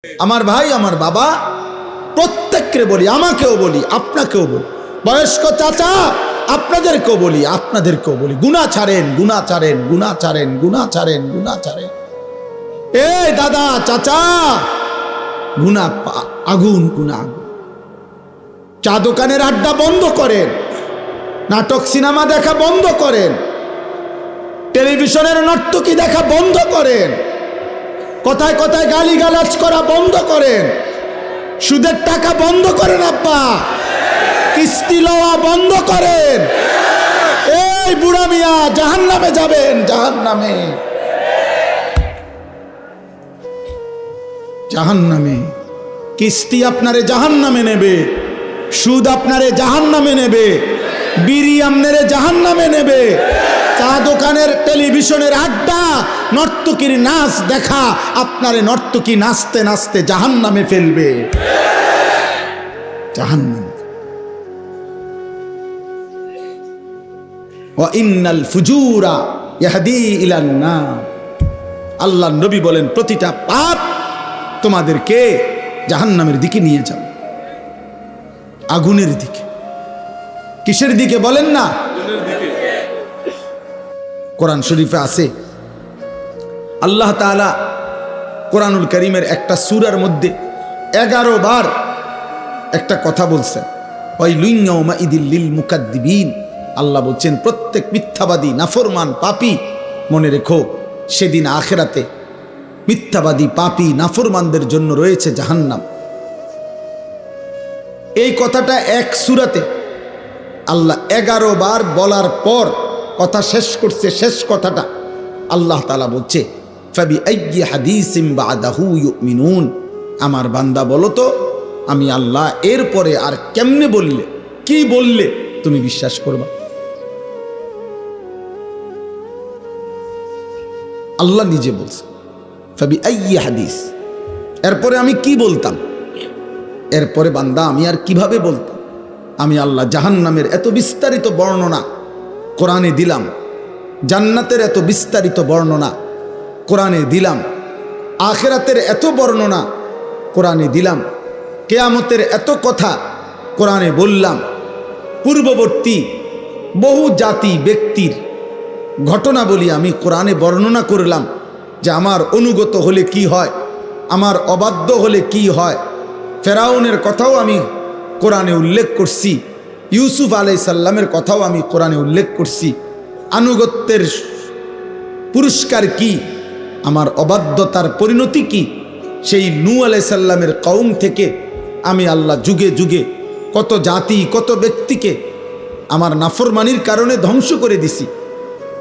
আমার ভাই, আমার বাবা, প্রত্যেককে বলি, আমাকেও বলি, আপনাকেও বলি, বয়স্ক চাচা আপনাদেরকেও বলি, আপনাদেরকেও বলি, গুনাহ ছাড়েন, গুনাহ ছাড়েন, গুনাহ ছাড়েন, গুনাহ ছাড়েন, গুনাহ ছাড়েন। এই দাদা, চাচা, গুনাহ আগুন, গুনাহ আগুন। চা দোকানের আড্ডা বন্ধ করেন, নাটক সিনেমা দেখা বন্ধ করেন, টেলিভিশনের নর্তকী দেখা বন্ধ করেন, কথায় কথায় গালিগালাজ করা বন্ধ করেন, সুদের টাকা বন্ধ করেন, আব্বা কিস্তি লওয়া বন্ধ করেন। এই বুড়া মিয়া জাহান্নামে যাবেন, জাহান্নামে, জাহান্নামে। কিস্তি আপনারে জাহান্নামে নেবে, সুদ আপনারে জাহান্নামে নেবে, বিড়ি আপনারে জাহান্নামে নেবে, চা দোকানের টেলিভিশনের আড্ডা, নর্তকীর নাচ দেখা আপনারে নর্তকী নাচতে নাচতে জাহান্নামে ফেলবে, জাহান্নামে। ওয়া ইন্নাল ফুজুরা ইয়াহদি ইলান নার। আল্লাহর নবী বলেন, প্রতিটা পাপ তোমাদেরকে জাহান্নামের দিকে নিয়ে যাবে, আগুনের দিকে। কিসের দিকে বলেন না? কোরআন শরীফে আছে, আল্লাহ তাআলা কোরআনুল কারীমের একটা সূরার মধ্যে 11 বার একটা কথা বলছেন, ওয়াইলুন ইয়াউমাইদিল লিল মুকাদ্দিবিন। আল্লাহ বলছেন, প্রত্যেক মিথ্যাবাদী, নাফরমান, পাপী, মনে রেখো সেদিন আখিরাতে মিথ্যাবাদী, পাপী, নাফরমানদের জন্য রয়েছে জাহান্নাম। এই কথাটা এক সূরাতে আল্লাহ 11 বার বলার পর কথা শেষ করছে। শেষ কথাটা আল্লাহ তাআলা বলছে, ফাবি আইয়ি হাদিসিম বাদাহু ইউমিনুন। আমার বান্দা বলো তো, আমি আল্লাহ এরপরে আর কেমনে বললে, কি বললে তুমি বিশ্বাস করবা? আল্লাহ নিজে বলছে, ফাবি আইয়ি হাদিস, এরপরে আমি কি বলতাম, এরপরে বান্দা আমি আর কিভাবে বলতাম। আমি আল্লাহ জাহান্নামের এত বিস্তারিত বর্ণনা কোরআনে দিলাম, জান্নাতের এত বিস্তারিত বর্ণনা কোরআনে দিলাম, আখিরাতের এত বর্ণনা কোরআনে দিলাম, কিয়ামতের এত কথা কোরআনে বললাম, পূর্ববর্তী বহু জাতি ব্যক্তির ঘটনাবলী আমি কোরআনে বর্ণনা করলাম, যে আমার অনুগত হলে কি হয়, আমার অবাধ্য হলে কি হয়। ফেরাউনের কথাও আমি কোরআনে উল্লেখ করছি, ইউসুফ আলাইহিস সালামের কথাও আমি কোরআনে উল্লেখ করছি। আনুগত্যের পুরস্কার কি, আমার অবাধ্যতার পরিণতি কি, সেই নূহ আলাইহিস সালামের কওম থেকে আমি আল্লাহ যুগে যুগে কত জাতি, কত ব্যক্তিকে আমার নাফরমানির কারণে ধ্বংস করে দিছি,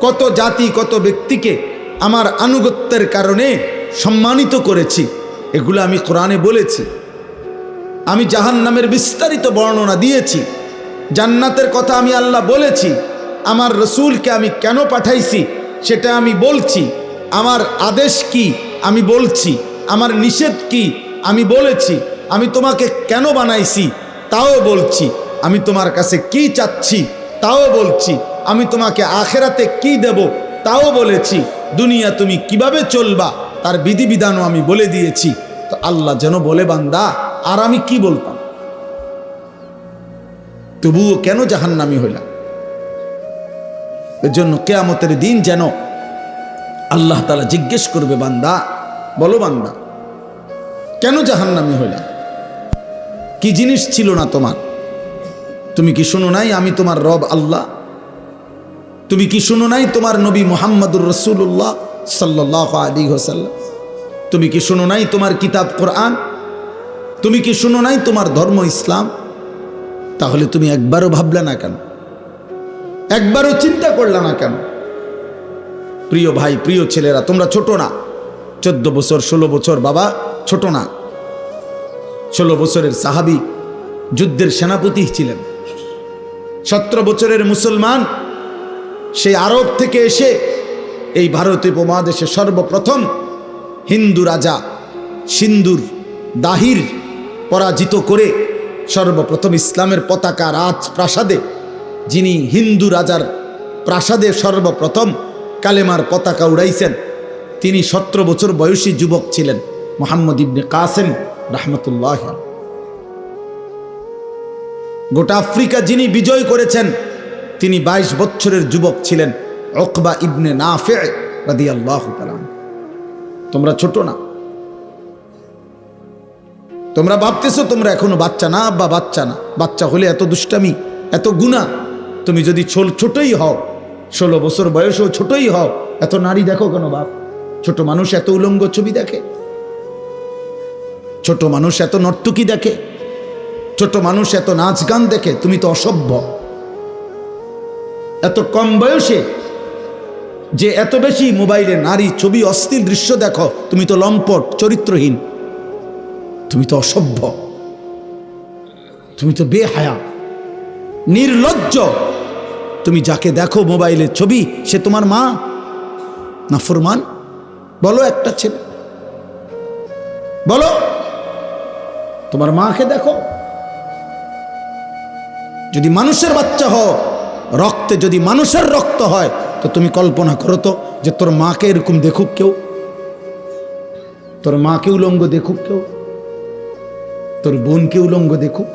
কত জাতি, কত ব্যক্তিকে আমার আনুগত্যের কারণে সম্মানিত করেছি। এগুলো আমি কোরআনে বলেছি। আমি জাহান্নামের বিস্তারিত বর্ণনা দিয়েছি, জান্নাতের কথা আমি আল্লাহ বলেছি, আমার রসুলকে আমি কেন পাঠাইছি সেটা আমি বলছি, আমার আদেশ কি আমি বলছি, আমার নিষেধ কি আমি বলেছি, আমি তোমাকে কেন বানাইছি তাও বলছি, আমি তোমার কাছে কি চাচ্ছি তাও বলছি, আমি তোমাকে আখিরাতে কি দেব তাও বলেছি, দুনিয়া তুমি কিভাবে চলবা তার বিধিবিধানও আমি বলে দিয়েছি। তো আল্লাহ যেন বলে, বান্দা আর আমি কি বলতাম, তবুও কেন জাহান্নামী হইলাম? এর জন্য কিয়ামতের দিন যেন আল্লাহ তাআলা জিজ্ঞেস করবে, বান্দা বলো, বান্দা কেন জাহান্নামী হইলাম? কি জিনিস ছিল না তোমার? তুমি কি শোনো নাই আমি তোমার রব আল্লাহ? তুমি কি শোনো নাই তোমার নবী মুহাম্মদুর রাসূলুল্লাহ সাল্লাল্লাহু আলাইহি ওয়াসাল্লাম? তুমি কি শোনো নাই তোমার কিতাব কোরআন? তুমি কি শোনো নাই তোমার ধর্ম ইসলাম? তাহলে তুমি একবারও ভাবলে না কেন? একবারও চিন্তা করলে না কেন? প্রিয় ভাই, প্রিয় ছেলেরা, তোমরা ছোট না, 14 বছর 16 বছর, বাবা ছোট না। 16 বছরের সাহাবী যুদ্ধের সেনাপতি ছিলেন। 17 বছরের মুসলমান, সেই আরব থেকে এসে এই ভারতীয় উপমহাদেশে সর্বপ্রথম হিন্দু রাজা সিন্ধুর দাহির পরাজিত করে সর্বপ্রথম ইসলামের পতাকা রাজপ্রাসাদে, যিনি হিন্দু রাজার প্রাসাদে সর্বপ্রথম কালেমার পতাকা উড়াইছেন, তিনি 17 বছর বয়সী যুবক ছিলেন। মুহাম্মদ ইবনে কাসেম রাহমাতুল্লাহ। গোটা আফ্রিকা যিনি বিজয় করেছেন তিনি 22 বছরের যুবক ছিলেন, উকবা ইবনে নাফি রাদিয়াল্লাহু তাআলা। তোমরা ছোট না, তোমরা ভাবতেছো তোমরা এখনো বাচ্চা না, আব্বা বাচ্চা না। বাচ্চা হলে এত দুষ্টামি, এত গুনাহ। তুমি যদি ছোটই হও, 16 বছর বয়সেও ছোটই হও, এত নারী দেখো কেন বাপ? ছোট মানুষ এত উলঙ্গ ছবি দেখে, ছোট মানুষ এত নর্তকী দেখে, ছোট মানুষ এত নাচ গান দেখে। তুমি তো অসভ্য। এত কম বয়সে যে এত বেশি মোবাইলে নারী ছবি অশ্লীল দৃশ্য দেখো, তুমি তো লম্পট, চরিত্রহীন, তুমি তো অসভ্য, তুমি তো বেহায়া, নির্লজ্জ। তুমি যাকে দেখো মোবাইলে ছবি, সে তোমার মা না ফরমান? বলো একটা ছেলে, বলো তোমার মাকে দেখো। যদি মানুষের বাচ্চা হও, রক্তে যদি মানুষের রক্ত হয়, তো তুমি কল্পনা করো তো যে তোর মাকে এরকম দেখুক কেউ, তোর মাকে উলঙ্গ দেখুক কেউ, তোর বোনকে উলঙ্গ দেখুক,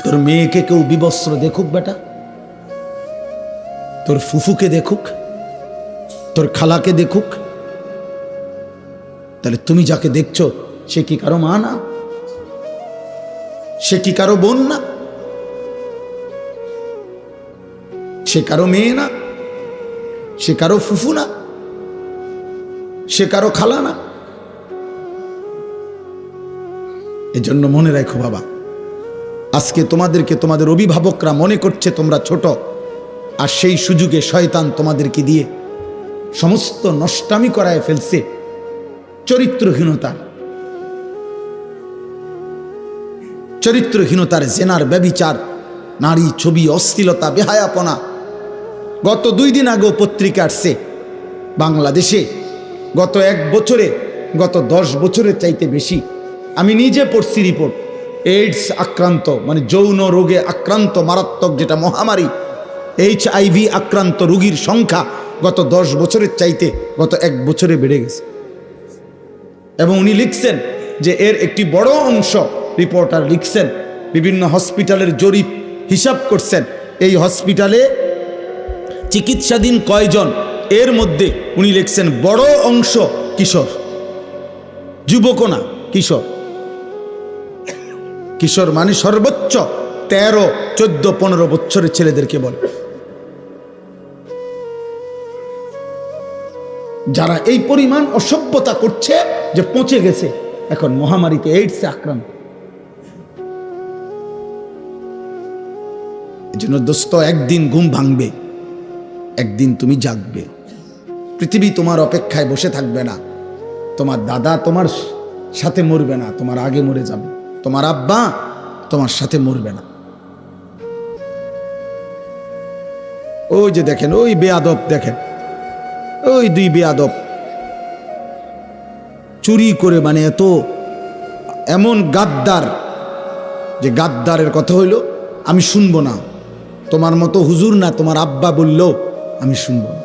তোর মেয়েকে কেউ বিবস্ত্র দেখুক বেটা, তোর ফুফুকে দেখুক, তোর খালাকে দেখুক। তাহলে তুমি যাকে দেখছো সে কি কারো মা না? সে কি কারো বোন না? সে কারো মেয়ে না? সে কারো ফুফু না? সে কারো খালা না? এজন্য মনে রাখো বাবা, আজকে তোমাদেরকে তোমাদের অভিভাবকরা মনে করছে তোমরা ছোট, আর সেই সুযোগে শয়তান তোমাদেরকে দিয়ে সমস্ত নষ্টামি করায় ফেলছে। চরিত্রহীনতার জেনার, ব্যভিচার, নারী ছবি, অশ্লীলতা, বেহায়াপনা। গত 2 দিন আগেও পত্রিকা আসছে বাংলাদেশে গত 1 বছরে, গত 10 বছরের চাইতে বেশি, আমি নিজে পড়ছি রিপোর্ট, এইডস আক্রান্ত, মানে যৌন রোগে আক্রান্ত মারাত্মক যেটা মহামারী, HIV আক্রান্ত রোগীর সংখ্যা গত 10 বছরের চাইতে গত 1 বছরে বেড়ে গেছে। এবং উনি লিখছেন যে এর একটি বড় অংশ, রিপোর্টার লিখছেন, বিভিন্ন হসপিটালের জরিপ হিসাব করছেন, এই হসপিটালে চিকিৎসাধীন কয়জন, এর মধ্যে উনি লিখছেন বড় অংশ কিশোর, যুবকও না, কিশোর। কিশোর মানে সর্বোচ্চ 13, 14, 15 বছরের ছেলেদেরকে বলে। যারা এই পরিমাণ অসভ্যতা করছে যে পচে গেছে এখন মহামারীতে, এইডসে আক্রান্ত। এই জন্য দোস্ত, একদিন ঘুম ভাঙবে, একদিন তুমি জাগবে। পৃথিবী তোমার অপেক্ষায় বসে থাকবে না। তোমার দাদা তোমার সাথে মরবে না, তোমার আগে মরে যাবে। তোমার আব্বা তোমার সাথে মরবে না। ওই যে দেখেন, ওই বেয়াদব দেখেন, ওই 2 বেয়াদব চুরি করে, মানে এমন গাদ্দার, যে গাদ্দারের কথা হইল আমি শুনবো না, তোমার মতো হুজুর না, তোমার আব্বা বললেও আমি শুনবো না,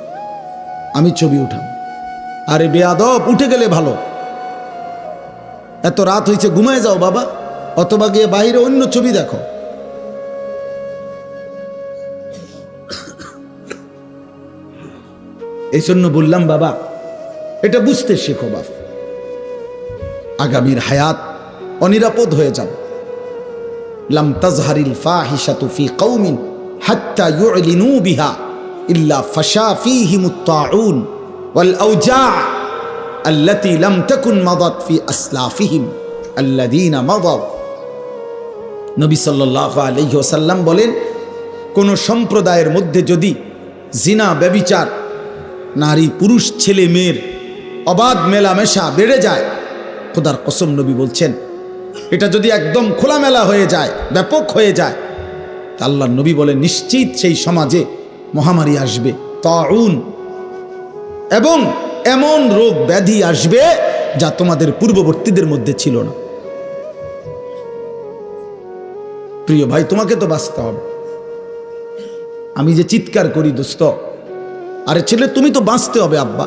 আমি ছবি উঠাম। আরে বেয়াদব, উঠে গেলে ভালো। এত রাত হয়েছে, ঘুমায় যাও বাবা, অথবা গিয়ে বাইরে অন্য ছবি দেখো। এই জন্য বললাম বাবা, এটা বুঝতে শেখো বাপ। আগামীর হায়াত অনিরাপদ হয়ে যাবে। লাম তাজহারিল ফাহিশাতু ফি কওমিন হাত্তা ইউলিনু বিহা ইল্লা ফাশা ফীহিমুত তাউন ওয়াল আওজা' আল্লাতী লাম তাকুন মাদাত ফি আসলাফিহিম আল্লাযীনা মাদাউ। নবী সাল্লাল্লাহু আলাইহি ওয়াসাল্লাম বলেন, কোন সম্প্রদায়ের মধ্যে যদি জিনা, ব্যভিচার, নারী পুরুষ, ছেলে মেয়ের অবাধ মেলামেশা বেড়ে যায়, খোদার কসম নবী বলছেন, এটা যদি একদম খোলামেলা হয়ে যায়, ব্যাপক হয়ে যায়, আল্লাহর নবী বলেন নিশ্চিত সেই সমাজে মহামারী আসবে, তাউন, এবং এমন রোগ ব্যাধি আসবে যা তোমাদের পূর্ববর্তীদের মধ্যে ছিল না। প্রিয় ভাই, তোমাকে তো বাঁচতে হবে। আমি যে চিৎকার করি দোস্ত, আরে ছেলে তুমি তো বাঁচতে হবে আব্বা,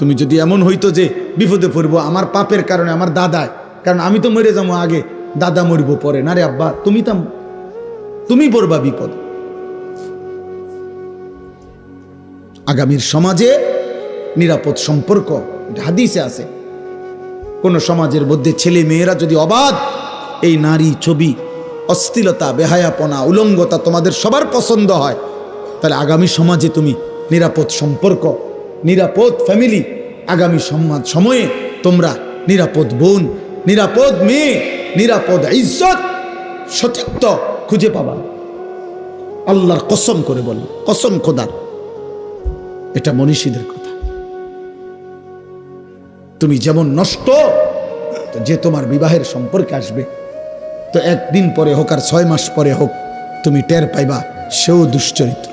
তুমি যদি এমন হইতো যে বিপদে পড়বো আমার পাপের কারণে, আমার দাদায়, কারণ আমি তো মরে যাবো আগে, দাদা মরবো পরে, না রে আব্বা তুমি পড়বা বিপদ। আগামীর সমাজে নিরাপদ সম্পর্ক, হাদিসে আছে, কোন সমাজের মধ্যে ছেলে মেয়েরা যদি অবাধ এই নারী ছবি, অশ্লীলতা, বেহায়াপনা, উলঙ্গতা তোমাদের সবার পছন্দ হয়, তাহলে আগামী সমাজে তুমি নিরাপদ সম্পর্ক, নিরাপদ ফ্যামিলি, আগামী সময়ে তোমরা নিরাপদ বোন, নিরাপদ মেয়ে, নিরাপদ ইজ্জত, সতীত্ব খুঁজে পাবা। আল্লাহর কসম করে বল, কসম খোদার, এটা মনীষীদের কথা। তুমি যেমন নষ্ট, তো যে তোমার বিবাহের সম্পর্কে আসবে, তো একদিন পরে হোক আর 6 মাস পরে হোক, তুমি টের পাইবা সেও দুশ্চরিত্র।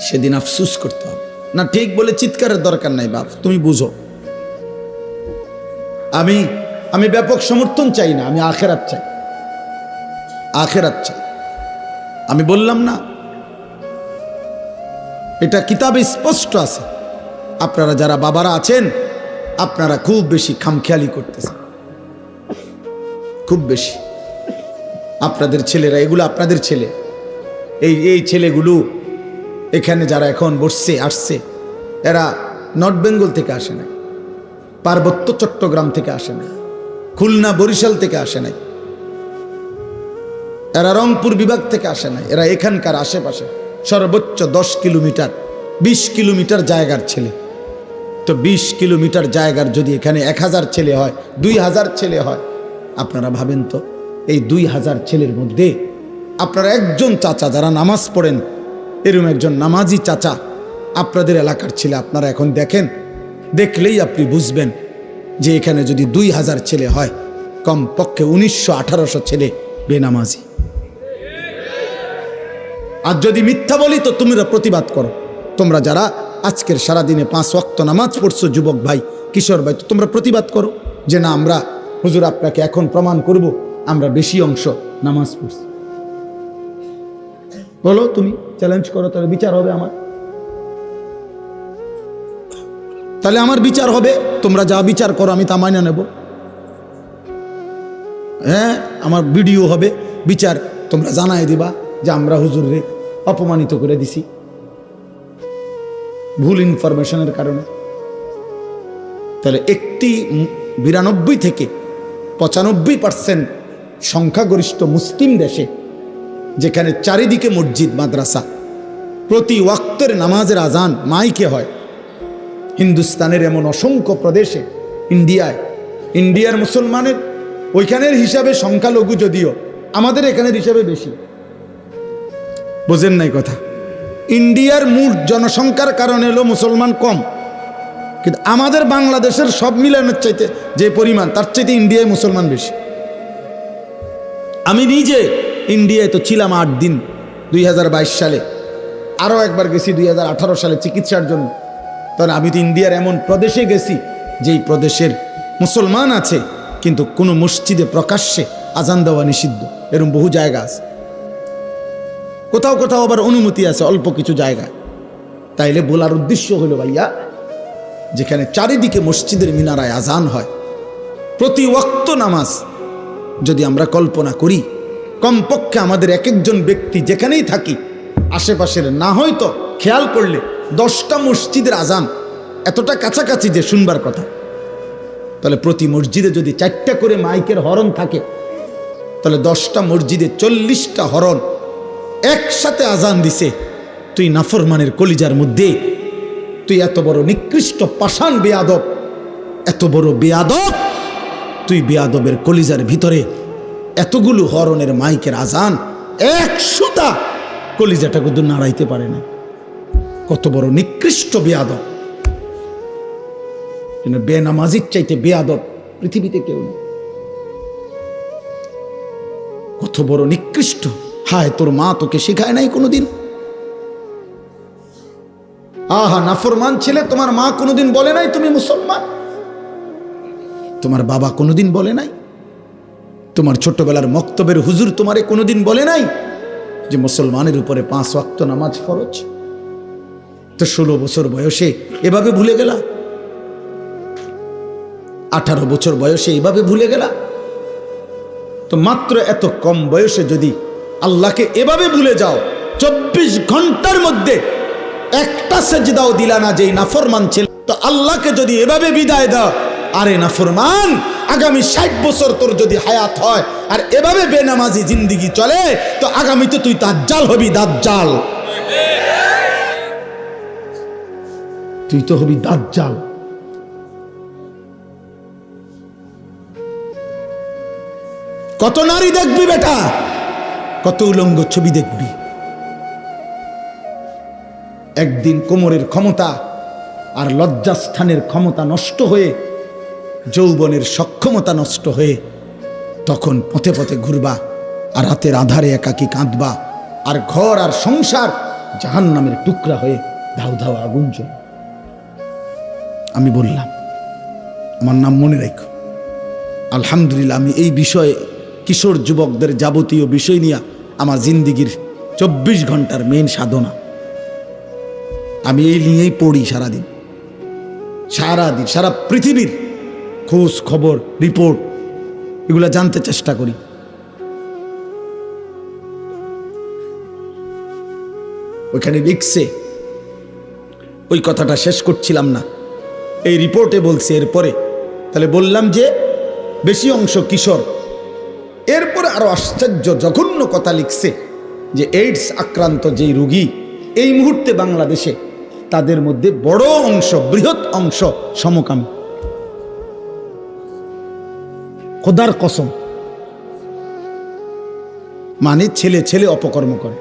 সেদিন আফসুস করতে হবে না। ঠিক বলে চিৎকারের দরকার নাই বাপ, তুমি বুঝো। আমি ব্যাপক সমর্থন চাই না, আমি আখেরাত চাই, আখেরাত চাই। আমি বললাম না, এটা কিতাবে স্পষ্ট আছে। আপনারা যারা বাবারা আছেন, আপনারা খুব বেশি খামখেয়ালি করতেছেন, খুব বেশি। আপনাদের ছেলেরা, এগুলো আপনাদের ছেলে, এই ছেলেগুলো এখানে যারা এখন বসছে, আসছে, এরা নর্থ বেঙ্গল থেকে আসে নাই, পার্বত্য চট্টগ্রাম থেকে আসে নাই, খুলনা বরিশাল থেকে আসে নাই, এরা রংপুর বিভাগ থেকে আসে নাই, এরা এখানকার আশেপাশে সর্বোচ্চ 10 কিলোমিটার 20 কিলোমিটার জায়গার ছেলে। তো 20 কিলোমিটার জায়গার যদি এখানে 1000 ছেলে হয়, 2000 ছেলে হয়, আপনারা ভাবেন তো এই 2000 ছেলের মধ্যে আপনারা একজন চাচা যারা নামাজ পড়েন, এরকম একজন নামাজি চাচা আপনাদের এলাকার ছেলে, আপনারা এখন দেখেন, দেখলেই আপনি বুঝবেন যে এখানে যদি 2000 ছেলে হয়, কমপক্ষে 1900-1800 ছেলে বেনামাজি। আর যদি মিথ্যা বলি তো তোমরা প্রতিবাদ করো। তোমরা যারা আজকের সারাদিনে 5 ওয়াক্ত নামাজ পড়ছো, যুবক ভাই, কিশোর ভাই, তো তোমরা প্রতিবাদ করো যে না, আমরা হুজুর আপনাকে এখন প্রমাণ করব আমরা বেশি অংশ নামাজ পড়ছি। বলো, তুমি চ্যালেঞ্জ করো, তাহলে বিচার হবে আমার, তাহলে আমার বিচার হবে। তোমরা যা বিচার করো আমি তা মাইনা নেব। হ্যাঁ, আমার ভিডিও হবে, বিচার তোমরা জানাই দিবা যে আমরা হুজুররে অপমানিত করে দিছি ভুল ইনফরমেশনের কারণে। তাহলে একটি 92 থেকে 95% সংখ্যাগরিষ্ঠ মুসলিম দেশে, যেখানে চারিদিকে মসজিদ মাদ্রাসা, প্রতি ওয়াক্তের নামাজের আজান মাইকে হয়, হিন্দুস্তানের এমন অসংখ্য প্রদেশে, ইন্ডিয়ার মুসলমানের ওইখানের হিসাবে সংখ্যালঘু যদিও, আমাদের এখানের হিসাবে বেশি। বোঝেন নাই কথা? ইন্ডিয়ার মোট জনসংখ্যার কারণে হলো মুসলমান কম, কিন্তু আমাদের বাংলাদেশের সব মিলানোর চাইতে যে পরিমাণ, তার চাইতে ইন্ডিয়ায় মুসলমান বেশি। আমি নিজে ইন্ডিয়ায় তো ছিলাম 8 দিন 2022 সালে, আরও একবার গেছি 2018 সালে চিকিৎসার জন্য। তখন আমি তো ইন্ডিয়ার এমন প্রদেশে গেছি যেই প্রদেশের মুসলমান আছে কিন্তু কোনো মসজিদে প্রকাশ্যে আজান দেওয়া নিষিদ্ধ, এরকম বহু জায়গা আছে। কোথাও কোথাও আবার অনুমতি আছে অল্প কিছু জায়গায়। তাইলে বলার উদ্দেশ্য হলো ভাইয়া, যেখানে চারিদিকে মসজিদের মিনারায় আজান হয়, প্রতি ওয়াক্ত নামাজ যদি আমরা কল্পনা করি, কমপক্ষে আমাদের এক একজন ব্যক্তি যেখানেই থাকি আশেপাশের না হয়তো খেয়াল করলে 10টা মসজিদের আজান এতটা কাছাকাছি যে শুনবার কথা, তাহলে প্রতি মসজিদে যদি 4টা করে মাইকের হরন থাকে, তাহলে 10টা মসজিদে 40টা হরন একসাথে আজান দিছে। তুই নাফরমানের কলিজার মধ্যে, তুই এত বড় নিকৃষ্ট পাষাণ বেয়াদব, এত বড় বেয়াদব, তুই বেয়াদবের কলিজার ভিতরে এতগুলো হরনের মাইকের আজান, 100টা কলিজাটা কিন্তু নাড়াইতে পারে না। কত বড় নিকৃষ্ট বেয়াদব! বেনামাজির চাইতে বেয়াদব পৃথিবীতে কেউ নেই। কত বড় নিকৃষ্ট! হায়, তোর মা তোকে শেখায় নাই কোনোদিন? আহা, নাফরমান ছেলে, তোমার মা কোনোদিন বলে নাই তুমি মুসলমান? তোমার বাবা কোনোদিন বলে নাই? তোমার ছোটবেলার মক্তবের হুজুর তোমারে কোনোদিন বলে নাই যে মুসলমানের উপরে 5 ওয়াক্ত নামাজ ফরজ? তো 16 বছর বয়সে এভাবে ভুলে গেলা, 18 বছর বয়সে এভাবে ভুলে গেলা। তো মাত্র এত কম বয়সে যদি আল্লাহকে এভাবে ভুলে যাও, 24 ঘন্টার মধ্যে একটা সেজদাও দিলা না যেই নাফরমান ছিল, তো আল্লাহকে যদি এভাবে বিদায় দাও, আরে নাফরমান, আগামী 60 বছর তোর যদি হায়াত হয় আর এভাবে বেনামাজি জিন্দিগি চলে, তো আগামীতে তুই দাজ্জাল হবি, দাজ্জাল। তুই তো হবি দাজ্জাল। কত নারী দেখবি বেটা, কত উলঙ্গ ছবি দেখবি। একদিন কোমরের ক্ষমতা আর লজ্জাস্থানের ক্ষমতা নষ্ট হয়ে, যৌবনের সক্ষমতা নষ্ট হয়ে, তখন পথে পথে ঘুরবা আর রাতের আধারে একাকী কাঁদবা, আর ঘর আর সংসার জাহান্নামের টুকরা হয়ে ধাউ ধাউ আগুন জ্বলে। আমি বললাম, আমার নাম মনে রাখো। আলহামদুলিল্লাহ, আমি এই বিষয়ে কিশোর যুবকদের যাবতীয় বিষয় নিয়ে আমার জিন্দিগির 24 ঘন্টার মেন সাধনা, আমি এই নিয়েই পড়ি সারাদিন, সারা পৃথিবীর খোঁজ খবর, রিপোর্ট, এগুলা জানতে চেষ্টা করি। ওইখানে লিখছে, ওই কথাটা শেষ করছিলাম না, এই রিপোর্টে বলছে এরপরে, তাহলে বললাম যে বেশি অংশ কিশোর। এরপরে আরো আশ্চর্য জঘন্য কথা লিখছে যে এইডস আক্রান্ত যেই রোগী এই মুহূর্তে বাংলাদেশে, তাদের মধ্যে বড় অংশ, বৃহৎ অংশ সমকামী। খোদার কসম, মানে ছেলে ছেলে অপকর্ম করে।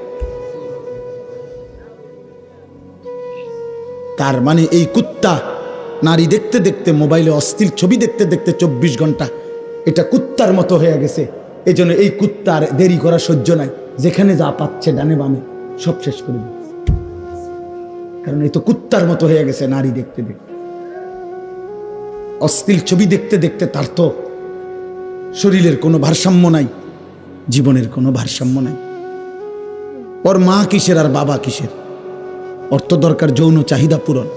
তার মানে এই কুত্তা নারী দেখতে দেখতে, মোবাইলে অশ্লীল ছবি দেখতে দেখতে 24 ঘন্টা এটা কুত্তার মতো হয়ে গেছে। এই জন্য এই কুত্তার দেরি করা সহ্য নাই, যেখানে যা পাচ্ছে ডানে বামে সব শেষ করে দিচ্ছে। কারণ এই তো কুত্তার মতো হয়ে গেছে নারী দেখতে দেখতে, অশ্লীল ছবি দেখতে দেখতে। তার তো শরীরের কোনো ভারসাম্য নাই, জীবনের কোনো ভারসাম্য নাই। ওর মা কিসের আর বাবা কিসের? ওর তো দরকার যৌন চাহিদা পূরণ।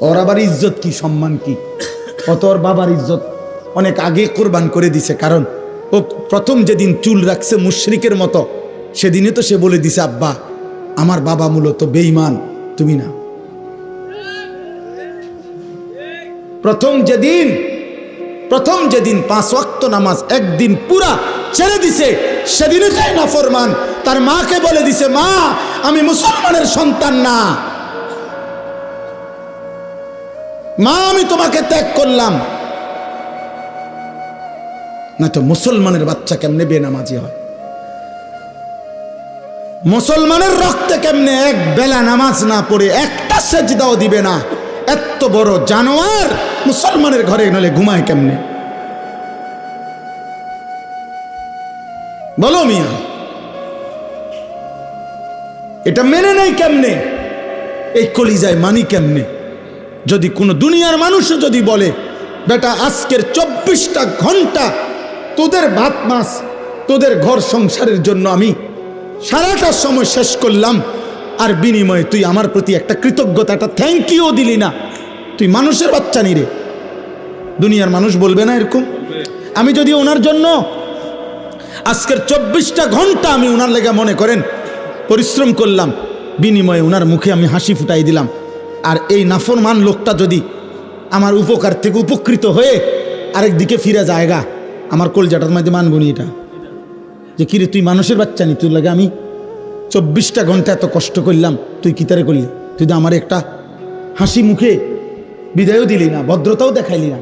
ওর আবার ইজ্জত কি, সম্মান কি? ও তো ওর বাবার ইজ্জত অনেক আগে কোরবান করে দিছে। কারণ ও প্রথম যেদিন চুল রাখছে মুশরিকের মতো, সেদিনে তো সে বলে দিছে, আব্বা আমার বাবা মূলত বেঈমান, তুমি না। প্রথম যেদিন 5 ওয়াক্ত নামাজ একদিন পুরা ছেড়ে দিছে, সেদিনে তাই নাফরমান তার মাকে বলে দিছে, মা আমি মুসলমানের সন্তান না, মা আমি তোমাকে ত্যাগ করলাম। না তো মুসলমানের বাচ্চা কেমনে বেনামাজি হয়? মুসলমানের রক্তে কেমনে এক বেলা নামাজ না পড়ে একটা সেজদাও দিবে না? এত বড় জানোয়ার মুসলমানের ঘরে নলে ঘুমায় কেমনে? বলো মিয়া, এটা মেনে নেই কেমনে? এই কলিজায় মানি কেমনে? যদি কোনো দুনিয়ার মানুষও যদি বলে, বেটা আজকের 24টা ঘন্টা তোদের ভাত মাছ, তোদের ঘর সংসারের জন্য আমি সারাটা সময় শেষ করলাম, আর বিনিময়ে তুই আমার প্রতি একটা কৃতজ্ঞতা, একটা থ্যাংক ইউ দিলি না, তুই মানুষের বাচ্চা নি রে। দুনিয়ার মানুষ বলবে না এরকম? আমি যদি ওনার জন্য আজকের 24টা ঘন্টা আমি ওনার লেগে মনে করেন পরিশ্রম করলাম, বিনিময়ে ওনার মুখে আমি হাসি ফুটাই দিলাম, আর এই নাফরমান লোকটা যদি আমার উপকার থেকে উপকৃত হয়ে আরেক দিকে ফিরে জায়গা, আমার কলজাটার মধ্যে মানব নি এটা, যে কিরে তুই মানুষের বাচ্চা নি, তুই লাগে আমি 24টা ঘন্টা এত কষ্ট করলাম, তুই কি তারে করলি? তুই তো আমার একটা হাসি মুখে বিদায়ও দিলি না, ভদ্রতাও দেখাইলি না।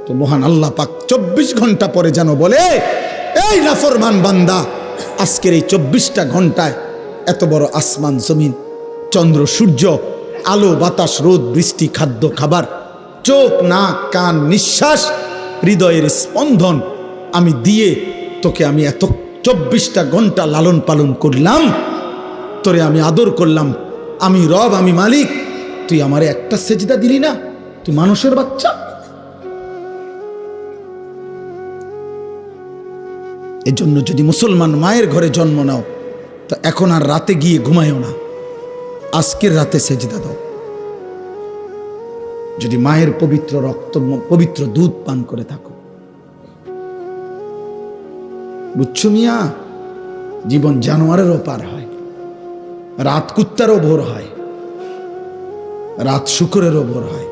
তো মহান আল্লাহ পাক 24 ঘন্টা পরে যেন বলে, এই নাফরমান বান্দা, আজকের এই 24টা ঘন্টায় এত বড় আসমান জমিন, চন্দ্র সূর্য, আলো বাতাস, রোদ বৃষ্টি, খাদ্য খাবার, চোখ নাক কান নিঃশ্বাস, হৃদয়ের স্পন্দন আমি দিয়ে তোকে আমি এত 24টা ঘন্টা লালন পালন করলাম, তোরে আমি আদর করলাম, আমি রব, আমি মালিক, তুই আমারে একটা সেজদা দিলি না? তুই মানুষের বাচ্চা। এজন্য যদি মুসলমান মায়ের ঘরে জন্ম নাও, তো এখন আর রাতে গিয়ে ঘুমায়ও না, আজকের রাতে সেজদা দাও। যদি মায়ের পবিত্র রক্ত, পবিত্র দুধ পান করে থাকো, বুঝছো মিয়া? জীবন জানোয়ারেরও পার হয়, রাত কুত্তারও ভোর হয়, রাত শুকরেরও ভোর হয়,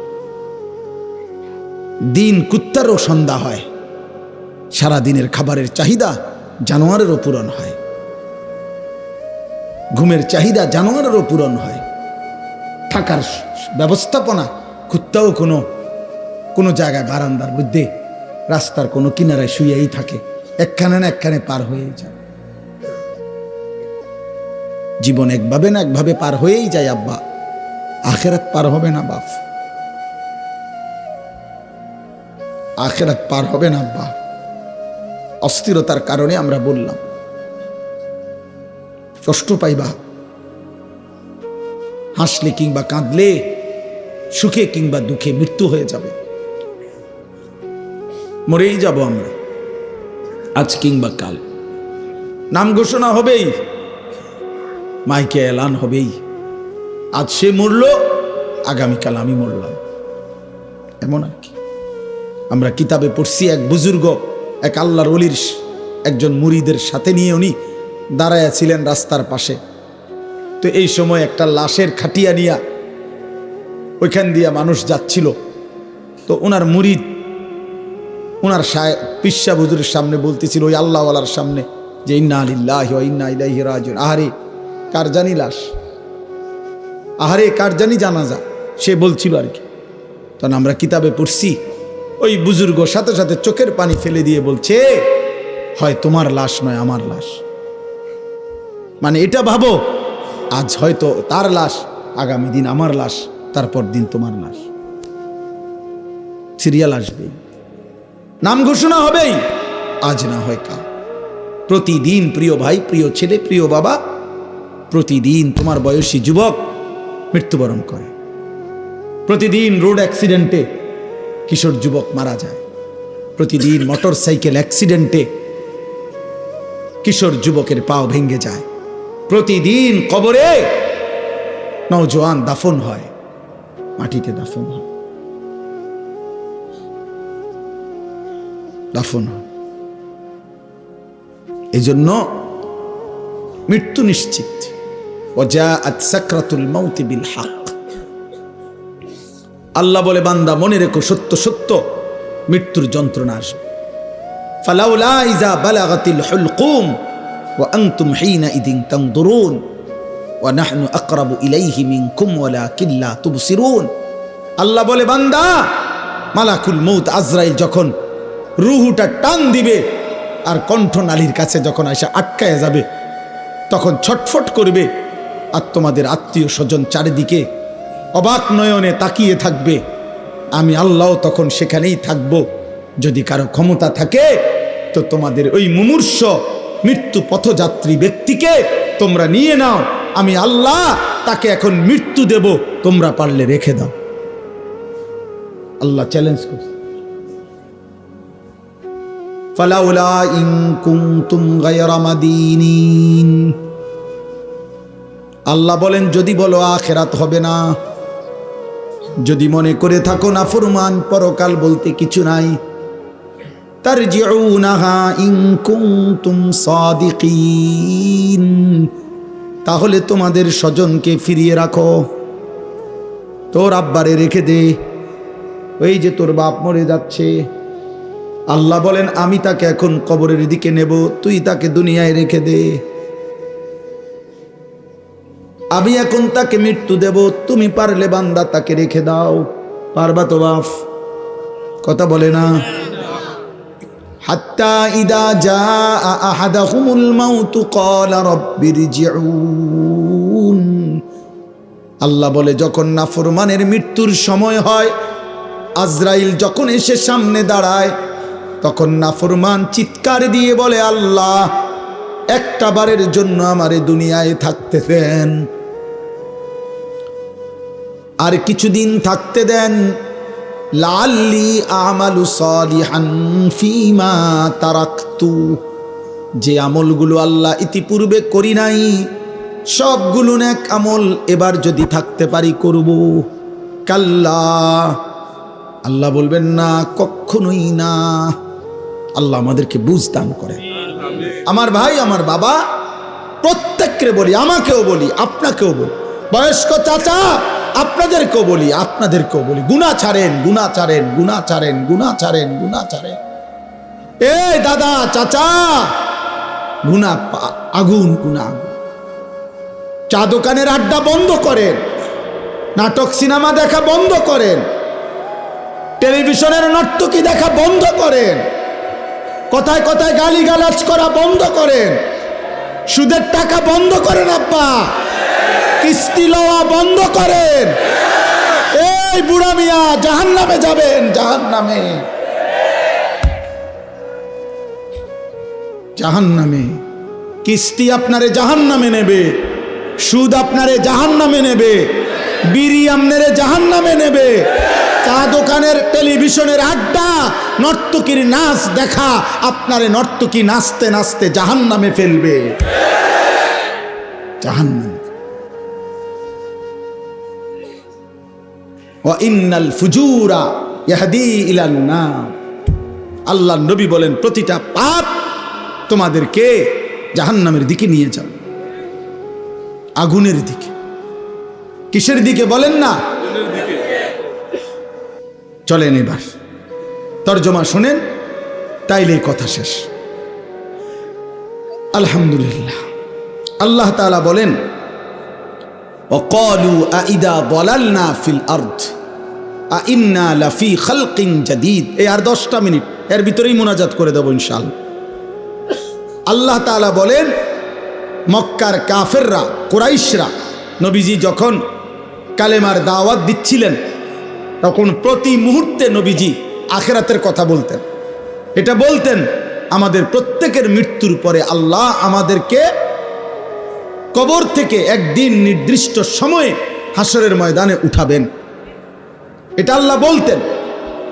দিন কুত্তারও সন্ধ্যা হয়, সারা দিনের খাবারের চাহিদা জানোয়ারেরও পূরণ হয়, ঘুমের চাহিদা জানোয়ারেরও পূরণ হয়, থাকার ব্যবস্থাপনা কুত্তাও কোনো জায়গায় বারান্দার মধ্যে রাস্তার কোনো কিনারায় শুয়েই থাকে, একখানে না একখানে পার হয়ে যায়। জীবন একভাবে না একভাবে পার হয়েই যায় আব্বা, আখেরাত পার হবে না বাপ, আখেরাত পার হবে না আব্বা। অস্থিরতার কারণে আমরা বললাম, কষ্ট পাইবা, হাসলে কিংবা কাঁদলে, সুখে কিংবা দুঃখে মৃত্যু হয়ে যাবে, মরেই যাব আমরা, আজ কিংবা কাল। নাম ঘোষণা হবেই, মাইকে এলান হবেই, আজ সে মরল, আগামীকাল আমি মরলাম, এমন আর কি। আমরা কিতাবে পড়ছি, এক বুজুর্গ এক আল্লাহর ওলির একজন মুরিদের সাথে নিয়ে উনি দাঁড়ায়া ছিলেন রাস্তার পাশে। তো এই সময় একটা লাশের খাটিয়া নিয়া ওইখান দিয়া মানুষ যাচ্ছিল। তো ওনার মুরিদ ওনার পিসা হুজুরের সামনে বলতেছিল, ওই আল্লাহওয়ালার সামনে, যে ইন্না লিল্লাহি ওয়া ইন্না ইলাইহি রাজিউন। আহারে কার জানি লাশ, আহারে কার জানি জানাজা, সে বলছিল আর কি। তখন আমরা কিতাবে পড়ছি, ওই বুজুর্গ সাথে সাথে চোখের পানি ফেলে দিয়ে বলছে, হয় তোমার লাশ নয় আমার লাশ। মানে এটা ভাবো, আজ হয়তো তার লাশ, আগামী দিন আমার লাশ, তারপর দিন তোমার লাশ। সিরিয়াল আসবে, নাম ঘোষণা হবেই, আজ না হয় কাল। প্রতিদিন প্রিয় ভাই, প্রিয় ছেলে, প্রিয় বাবা, প্রতিদিন তোমার বয়সী যুবক মৃত্যুবরণ করে। প্রতিদিন রোড অ্যাক্সিডেন্টে কিশোর যুবক মারা যায়। প্রতিদিন মোটর সাইকেল অ্যাক্সিডেন্টে কিশোর যুবকের পাও ভেঙে যায়। প্রতিদিন কবরে নওজোয়ান দাফন হয়, মাটিতে দাফন হয়, দাফন হয়। এই জন্য মৃত্যু নিশ্চিত। ওয়াজাআত সাকরাতুল মাউত বিল হক। আল্লাহ বলে, বান্দা মনে রেখো, সত্য সত্য মৃত্যুর যন্ত্রণা আসবে। ফালাউলা ইযা বালাগাতিল হুলকুম ওয়া আনতুম হিনা ইদিন তানদুরুন ওয়া নাহনু আকরাবু ইলাইহি মিনকুম ওয়ালাকিন লা তুবসিরুন। আল্লাহ বলে, বান্দা মালাকুল মউত আজরাইল যখন রূহটা টান দিবে আর কণ্ঠনালীর কাছে যখন এসে আটকায় যাবে, তখন ছটফট করবে, আর তোমাদের আত্মীয় স্বজন চারিদিকে অবাক নয়নে তাকিয়ে থাকবে। আমি আল্লাহ তখন সেখানেই থাকব। যদি কারো ক্ষমতা থাকে তো তোমাদের ওই মুমূর্ষ মৃত্যু পথযাত্রী ব্যক্তিকে তোমরা নিয়ে নাও, আমি আল্লাহ তাকে এখন মৃত্যু দেব, তোমরা পারলে রেখে দাও। আল্লাহ চ্যালেঞ্জ করছে, ফালাউলা ইন কুনতুম গায়রা মাদিনিন। আল্লাহ বলেন, যদি বলো আখিরাত হবে না, যদি মনে করে থাকো না ফরমান পরকাল বলতে কিছু নাই, তারজিউনাহা ইন কুনতুম সাদিকিন, তাহলে তোমাদের স্বজনকে ফিরিয়ে রাখো। তোর আব্বারে রেখে দে, ওই যে তোর বাপ মরে যাচ্ছে, আল্লাহ বলেন আমি তাকে এখন কবরের দিকে নেব, তুই তাকে দুনিয়ায় রেখে দে। আমি এখন তাকে মৃত্যু দেব, তুমি পারলে বান্দা তাকে রেখে দাও। পারবা তো বাপ? কথা বলে না। হাত্তা ইদা জাআ আহাদাহুমুল মাউতু ক্বালা রাব্বিরজিউন। আল্লাহ বলে, যখন নাফরমানের মৃত্যুর সময় হয়, আজরাইল যখন এসে সামনে দাঁড়ায়, তখন নাফরমান চিৎকার দিয়ে বলে, আল্লাহ একটা বারের জন্য আমারে দুনিয়ায় থাকতে দেন, আর কিছুদিন থাকতে দেন, লাআল্লি আমালু সালিহান ফীমা তারাকতু। যে আমলগুলো আল্লাহ ইতিপূর্বে করি নাই, সবগুলো নেক আমল এবার যদি থাকতে পারি করব। কাল্লা, আল্লাহ বলবেন না, কখনোই না। আল্লাহ আমাদেরকে বুঝ দান করে। আমার ভাই, আমার বাবা, প্রত্যেককে বলি, আমাকেও বলি, আপনাকেও বলি, বয়স্ক চাচা আপনাদেরকেও বলি, আপনাদেরকেও বলি, গুনাহ ছাড়েন, গুনাহ ছাড়েন, গুনাহ ছাড়েন, গুনাহ ছাড়েন, গুনাহ ছাড়েন। এই দাদা, চাচা, গুনাহ আগুন, গুনাহ আগুন। চা দোকানের আড্ডা বন্ধ করেন, নাটক সিনেমা দেখা বন্ধ করেন, টেলিভিশনের নর্তকী দেখা বন্ধ করেন, কথায় কথায় গালিগালাজ করা বন্ধ করেন, সুদের টাকা বন্ধ করেন, আব্বা কিস্তি লওয়া বন্ধ করেন। এই বুড়া মিয়া জাহান্নামে যাবেন, জাহান্নামে, জাহান্নামে। কিস্তি আপনারে জাহান্নামে নেবে, সুদ আপনারে জাহান্নামে নেবে, বিড়ি আপনারে জাহান্নামে নেবে, চা দোকানের টেলিভিশনের আড্ডা, নর্তকীর নাচ দেখা আপনারে নর্তকী নাচতে নাচতে জাহান্নামে ফেলবে, জাহান্নামে। ওয়া ইন্নাল ফুজুরা ইয়াহদি ইলান নার। আল্লাহ নবী বলেন, প্রতিটা পাপ তোমাদেরকে জাহান্নামের দিকে নিয়ে যাবে, আগুনের দিকে। কিসের দিকে বলেন না? চলেন এবার তরজমা শুনেন, তাইলে কথা শেষ। আলহামদুলিল্লাহ। আল্লাহ তাআলা বলেন, وقالوا أإذا ضللنا في الأرض أإنا لفي خلق جديد। এই আর 10টা মিনিট, এর ভিতরেই মুনাজাত করে দেব ইনশাআল্লাহ। আল্লাহ তাআলা বলেন, মক্কার কাফেররা, কুরাইশরা নবীজি যখন কালেমার দাওয়াত দিচ্ছিলেন, তখন প্রতি মুহূর্তে নবীজি আখিরাতের কথা বলতেন। এটা বলতেন, আমাদের প্রত্যেকের মৃত্যুর পরে আল্লাহ আমাদেরকে কবর থেকে একদিন নির্দিষ্ট সময়ে হাসরের ময়দানে উঠাবেন। এটা আল্লাহ বলতেন,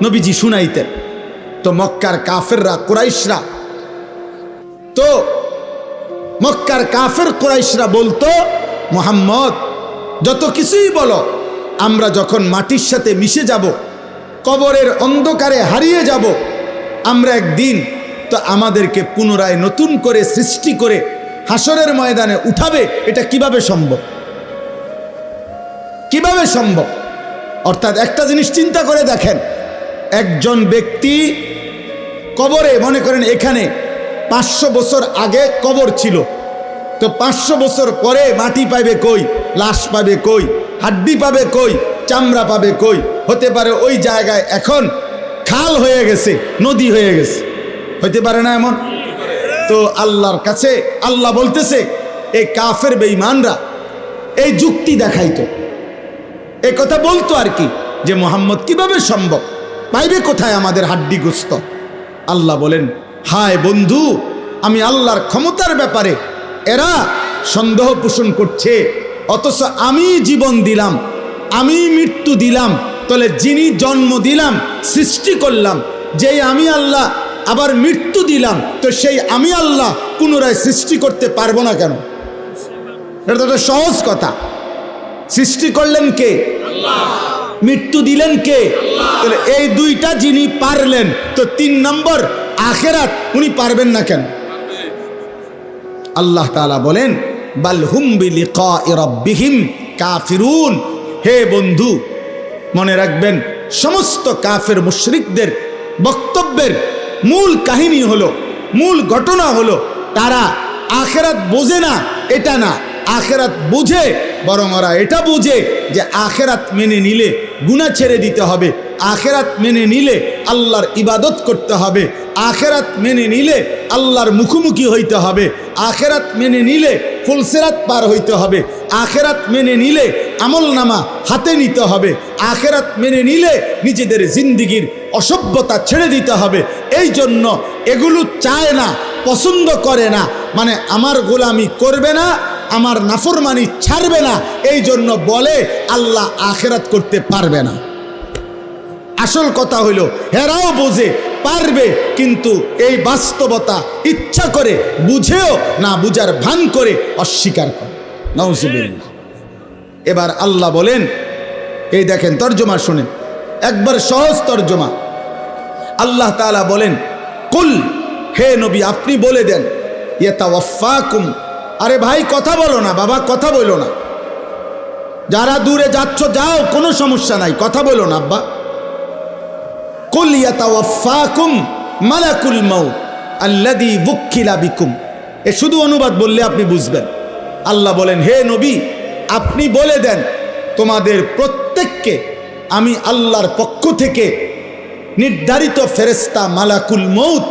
নবীজি শুনাইতেন। তো মক্কার কাফেররা, কুরাইশরা, তো মক্কার কাফের কুরাইশরা বলতো, মুহাম্মদ যত কিছুই বলো, আমরা যখন মাটির সাথে মিশে যাব, কবরের অন্ধকারে হারিয়ে যাব, আমরা একদিন তো আমাদেরকে পুনরায় নতুন করে সৃষ্টি করে হাসরের ময়দানে উঠাবে। এটা কিভাবে সম্ভব? কিভাবে সম্ভব? অর্থাৎ একটা জিনিস চিন্তা করে দেখেন, একজন ব্যক্তি কবরে, মনে করেন এখানে 500 বছর আগে কবর ছিল, তো 500 বছর পরে মাটি পাবে কই, লাশ পাবে কই, হাড্ডি পাবে কই, চামড়া পাবে কই? হতে পারে ওই জায়গায় এখন খাল হয়ে গেছে, নদী হয়ে গেছে, হতে পারে না এমন? তো আল্লাহর কাছে আল্লাহ বলতেছে, এই কাফের বেঈমানরা এই যুক্তি দেখাইতো, এই কথা বলতো আর কি, যে মুহাম্মদ কিভাবে সম্ভব, পাইবে কোথায় আমাদের হাড্ডি গোস্ত? আল্লাহ বলেন, হায় বন্ধু, আমি আল্লাহর ক্ষমতার ব্যাপারে এরা সন্দেহ পোষণ করছে, অথচ আমি জীবন দিলাম, আমি মৃত্যু দিলাম, তাহলে যিনি জন্ম দিলাম, সৃষ্টি করলাম, যেই আমি আল্লাহ আবার মৃত্যু দিলাম, তো সেই আমি আল্লাহ পুনরায় সৃষ্টি করতে পারবো না কেন? এটা তো একটা সহজ কথা। সৃষ্টি করলেন কে? আল্লাহ। মৃত্যু দিলেন কে? আল্লাহ। তাহলে এই দুইটা যিনি পারলেন, তো 3 নম্বর আখিরাত উনি পারবেন না কেন? আল্লাহ তাআলা বলেন, বাল হুম বিলিকাই রাব্বিহিম কাফিরুন। হে বন্ধু, মনে রাখবেন, সমস্ত কাফের মুশরিকদের বক্তব্যের মূল কাহিনী হলো, মূল ঘটনা হলো, তারা আখিরাত বোঝে না, এটা না, আখিরাত বুঝে, বরং ওরা এটা বুঝে যে আখিরাত মেনে নিলে গুনাহ ছেড়ে দিতে হবে, আখিরাত মেনে নিলে আল্লাহর ইবাদত করতে হবে, আখিরাত মেনে নিলে আল্লাহর মুখোমুখি হইতে হবে, আখিরাত মেনে নিলে ফুলসিরাত পার হইতে হবে, আখিরাত মেনে নিলে আমলনামা হাতে নিতে হবে, আখিরাত মেনে নিলে নিজেদের জিন্দেগির অসভ্যতা ছেড়ে দিতে হবে। এই জন্য এগুলো চায় না, পছন্দ করে না, মানে আমার গোলামি করবে না, আমার নাফরমানি ছাড়বে না, এই জন্য বলে আল্লাহ আখিরাত করতে পারবে না। আসল কথা হইল, হেরাও বোঝে পারবে, কিন্তু এই বাস্তবতা ইচ্ছা করে বুঝেও না বুঝার ভান করে অস্বীকার করে। নাউজুবিল্লাহ। এবার আল্লাহ বলেন, এই দেখেন তর্জমা শুনেন, একবার সহজ তর্জমা। আল্লাহ তাআলা বলেন, কুল, হে নবী আপনি বলে দেন, ইয়াতাওয়াফাকুম, আরে ভাই কথা বলো না, বাবা কথা বলো না, যারা দূরে যাচ্ছ যাও, কোনো সমস্যা নাই, কথা বলো না আব্বা। কুল ইয়াতাওয়াফাকুম মালাকুল মাউত আল্লাযী বুক্কিলা বিকুম, এ শুধু অনুবাদ বললে আপনি বুঝবেন। আল্লাহ বলেন, হে নবী আপনি বলে দেন, তোমাদের প্রত্যেককে আমি আল্লাহর পক্ষ থেকে নির্ধারিত ফেরেশতা মালাকুল মউত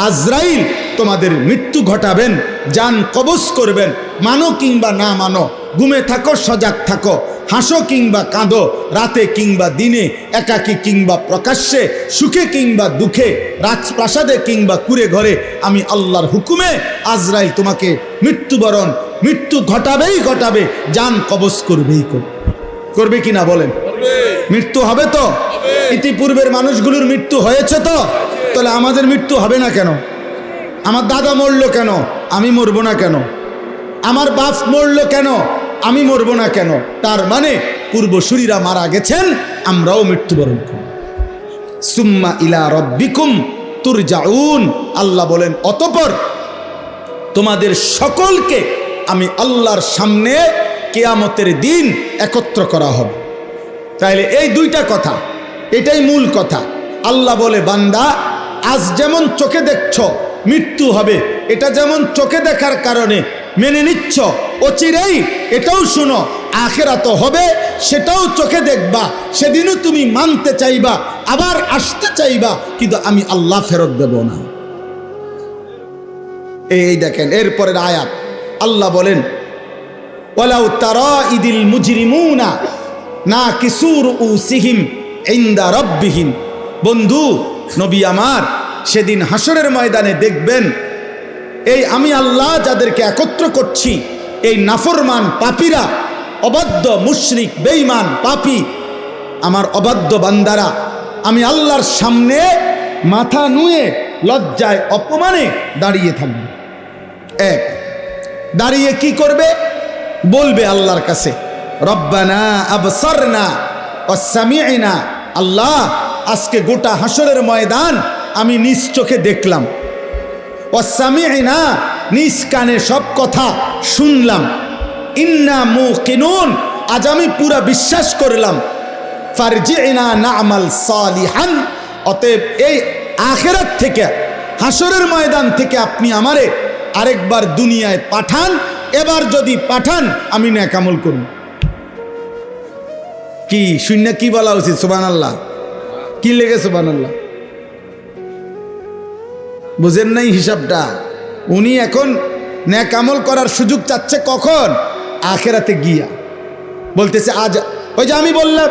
আজরাইল তোমাদের মৃত্যু ঘটাবেন, জান কবজ করবেন, মানো কিংবা না মানো, ঘুমে থাকো সজাগ থাকো, হাসো কিংবা কাঁদো, রাতে কিংবা দিনে, একাকী কিংবা প্রকাশ্যে, সুখে কিংবা দুঃখে, রাজপ্রাসাদে কিংবা কুঁড়ে ঘরে, আমি আল্লাহর হুকুমে আজরাইল তোমাকে মৃত্যু ঘটাবেই ঘটাবে, জান কবজ করবেই করবে কিনা বলেন? মৃত্যু হবে তো? ইতিপূর্বের মানুষগুলোর মৃত্যু হয়েছে তো, তাহলে আমাদের মৃত্যু হবে না কেন? আমার দাদা মরলো কেন, আমি মরবো না কেন? আমার বাপ মরলো কেন, আমি মরবো না কেন? তার মানে পূর্বসূরীরা মারা গেছেন, আমরাও মৃত্যুবরণ করব। সুম্মা ইলা রব্বিকুম তুরজাউন, আল্লাহ বলেন অতঃপর তোমাদের সকলকে আমি আল্লাহর সামনে কিয়ামতের দিন একত্র করা হবে। তাইলে এই দুইটা কথা, এটাই মূল কথা। আল্লাহ বলে, বান্দা আজ যেমন চোখে দেখছ মৃত্যু হবে, এটা যেমন চোখে দেখার কারণে মেনে নিচ্ছ, অচিরেই এটাও শুনো আখিরাত হবে, সেটাও চোখে দেখবা, সেদিনও তুমি মানতে চাইবা, আবার আসতে চাইবা, কিন্তু আমি আল্লাহ ফেরত দেব না। এই দেখেন এরপরের আয়াত, আল্লাহ বলেন, ওয়ালাউ তারা ইদিল মুজরিমুনা নাকিসু রুউসিহিম ইনদা রাব্বিহিম, বন্ধু নবী আমার, সেদিন হাসরের ময়দানে দেখবেন এই আমি আল্লাহ যাদেরকে একত্র করছি, এই নাফরমান পাপীরা, অবাধ্য মুশরিক বেঈমান পাপী, আমার অবাধ্য বান্দারা, আমি আল্লাহর সামনে মাথা নুয়ে লজ্জায় অপমানে দাঁড়িয়ে থাকবে। এক, দাঁড়িয়ে কি করবে? বলবে আল্লাহর কাছে, রব্বানা আবসারনা ওয়া সামি'না, আল্লাহ আজকে গোটা হাসরের ময়দান আমি নিজ চোখে দেখলাম, ওয়া সামি'না, নিজ কানে সব কথা শুনলাম, ইন্না মুকিনুন, আজ আমি পুরা বিশ্বাস করলাম, ফারজি'না না'মাল সালিহান, অতএব এই আখিরাত থেকে, হাসরের ময়দান থেকে আপনি আমারে আরেকবার দুনিয়ায় পাঠান, এবার যদি পাঠান আমি নেক আমল করব। কি শূন্য কি বলা উচিত? সুবহানাল্লাহ। কি লেগে সুবহানাল্লাহ? বুঝেন নাই হিসাবটা? উনি এখন নেক আমল করার সুযোগ চাচ্ছে কখন? আখিরাতে গিয়া। বলতেছে আজ, ওই যে আমি বললাম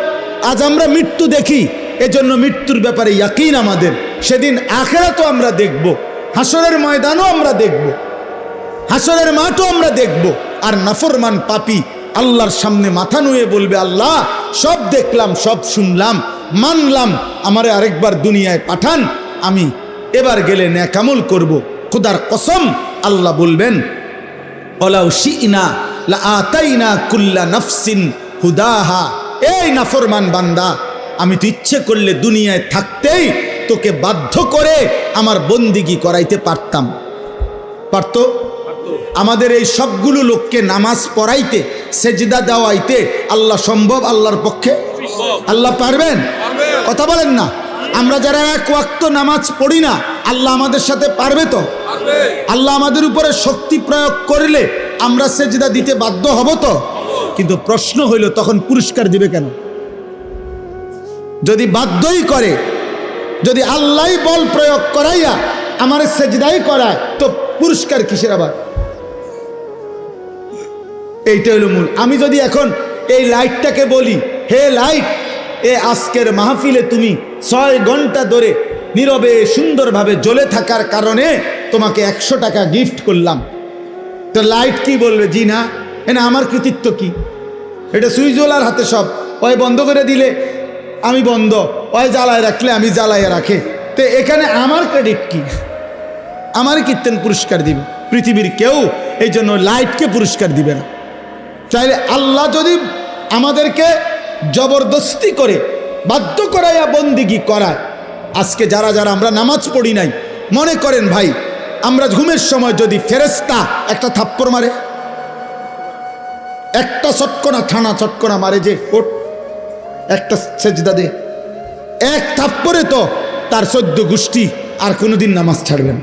আজ আমরা মৃত্যু দেখি, এজন্য মৃত্যুর ব্যাপারে ইয়াকিন আমাদের, সেদিন আখিরাতও আমরা দেখব, হাসরের ময়দানও আমরা দেখব, হাসরের মাঠও আমরা দেখব। আর নাফরমান পাপী আল্লাহর সামনে মাথা নুয়ে বলবে, আল্লাহ সব দেখলাম, সব শুনলাম, মানলাম, আমারে আরেকবার দুনিয়ায় পাঠান, আমি এবার গেলে নেক আমল করব। খোদার কসম, আল্লাহ বলবেন, ওয়ালাউ শি'না লা আতাইনা কুল্লা নাফসিন হুদাহা, এই নাফরমান বান্দা, আমি তো ইচ্ছে করলে দুনিয়ায় থাকতেই তোকে বাধ্য করে আমার বন্দিগি করাইতে পারতাম। পারতো? আমাদের এই সবগুলো লোককে নামাজ পড়াইতে, সেজদা দেওয়াইতে আল্লাহ সম্ভব? আল্লাহর পক্ষে আল্লাহ পারবেন? কথা বলেন না। আমরা যারা এক ওয়াক্ত নামাজ পড়ি না, আল্লাহ আমাদের সাথে পারবে তো? আল্লাহ আমাদের উপরে শক্তি প্রয়োগ করলে আমরা সেজদা দিতে বাধ্য হব তো? কিন্তু প্রশ্ন হইল, তখন পুরস্কার দিবে কেন? যদি বাধ্যই করে, যদি আল্লাহই বল প্রয়োগ করাইয়া আমার সেজদাই করায়, তো পুরস্কার কিসের আবার? এইটা হলো মূল। আমি যদি এখন এই লাইটটাকে বলি, হে লাইট, এ আজকের মাহফিলে তুমি 6 ঘন্টা ধরে নীরবে সুন্দরভাবে জ্বলে থাকার কারণে তোমাকে 100 টাকা গিফট করলাম, তো লাইট কি বলবে? জি না, এনে আমার কৃতিত্ব কি? এটা সুইচওয়ালার হাতে সব, ওই বন্ধ করে দিলে আমি বন্ধ, ওই জ্বালায় রাখলে আমি জ্বালাইয়া রাখে, তো এখানে আমার ক্রেডিট কি? আমার কীর্তন পুরস্কার দিবে? পৃথিবীর কেউ এই জন্য লাইটকে পুরস্কার দিবে না। চাইলে আল্লাহ যদি আমাদেরকে জবরদস্তি করে বাধ্য করাইয়া বন্দিগি করায়, আজকে যারা যারা আমরা নামাজ পড়ি নাই, মনে করেন ভাই আমরা ঘুমের সময় যদি ফেরেশতা একটা থাপ্পড় মারে, একটা চটকনা থানা চটকনা মারে যে ওঠ একটা সেজদা দে, এক থাপ্পড়ে তো তার 14 গোষ্ঠী আর কোনোদিন নামাজ ছাড়বে না।